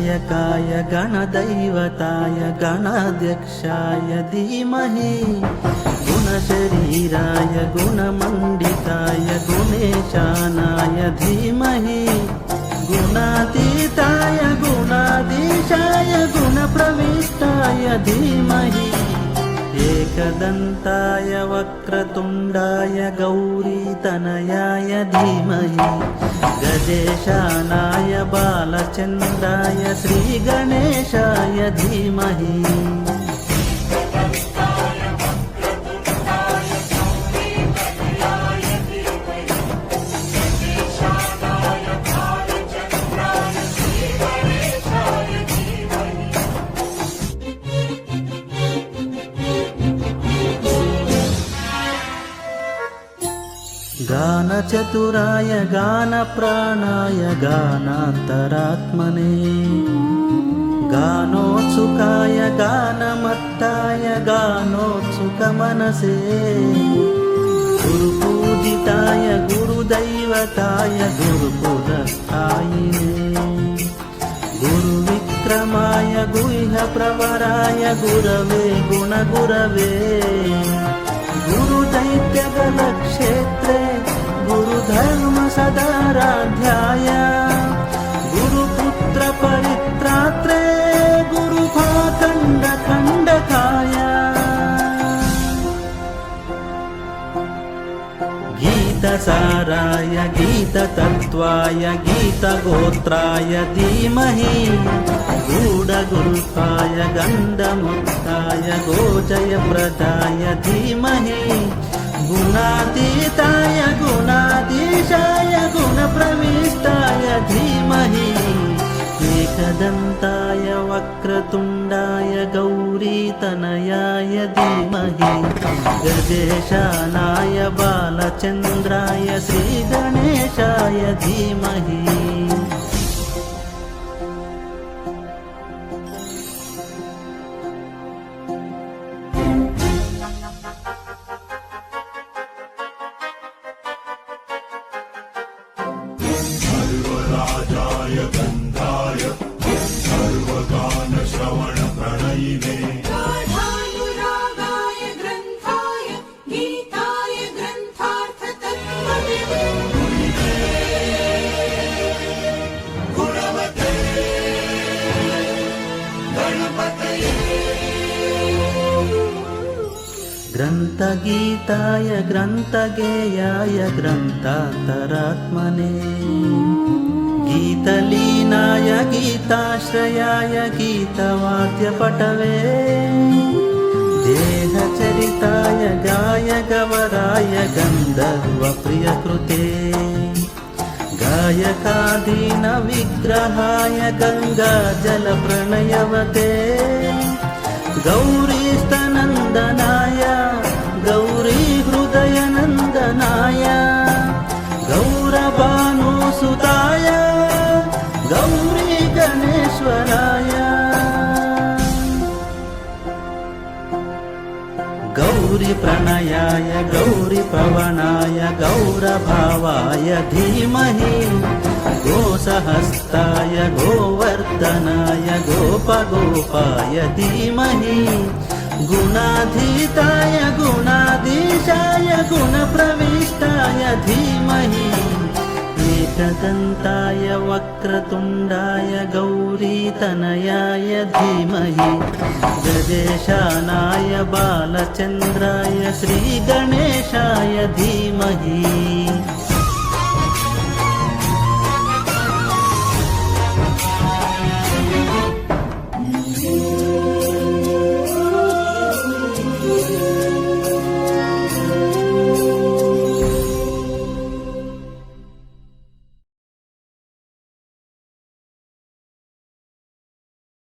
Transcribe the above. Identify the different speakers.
Speaker 1: गणनायकाय गणदैवताय गणाध्यक्षाय धीमहि गुणशरीराय गुणमण्डिताय गुणेशानाय धीमहि गुणातीताय गुणाधीशाय गुणप्रविष्टाय धीमहि एकदन्ताय वक्रतुण्डाय गौरीतनयाय धीमहि गजेशानाय बालचन्द्राय श्रीगणेशाय धीमहि गानचतुराय गानप्राणाय गानान्तरात्मने गानोत्सुकाय गानमत्ताय गानोत्सुकमनसे गुरुपूजिताय गुरुदैवताय गुरुकुलस्थायिने गुरुविक्रमाय गुह्यप्रवराय गुरवे गुणगुरवे गुरुदैत्यगलक्षेत्रे गुरुधर्म सदाराध्याय गुरुपुत्र परित्रात्रे गुरुभाखण्डखण्डकाय गीतसाराय गीततत्त्वाय गीतगोत्राय धीमहि गूढगुल्फाय गन्धमुक्ताय गोजयप्रदाय धीमहि गुणातीताय गुणाधीशाय गुणप्रविष्टाय धीमहि एकदन्ताय वक्रतुण्डाय गौरीतनयाय धीमहि गजेशानाय बालचन्द्राय श्रीगणेशाय धीमहि
Speaker 2: सर्वराजाय गन्धाय सर्वगानश्रवणप्रणयिने
Speaker 3: गाढानुरागाय ग्रन्थाय गीताय ग्रन्थार्थतत्त्वविदे
Speaker 2: गुणवते गणपतये
Speaker 1: ग्रन्थगीताय ग्रन्थगेयाय ग्रन्थान्तरात्मने गीतलीनाय गीताश्रयाय गीतवाद्यपटवे देहचरिताय गायगवराय गन्धर्वप्रियकृते गायकाधीनविग्रहाय गङ्गाजलप्रणयवते गौरीस्तनन्दनाय गौरीहृदयनन्दनाय गौरभानुसुताय गौरी गणेश्वराय गौरीप्रणयाय गौरीपवनाय गौरभावाय धीमहि गोसहस्ताय गोवर्धनाय गोपगोपाय धीमहि गुणाधीताय गुणाधीशाय गुणप्रविष्टाय धीमहि एकदन्ताय वक्रतुण्डाय गौरीतनयाय धीमहि गजेशानाय बालचन्द्राय श्रीगणेशाय धीमहि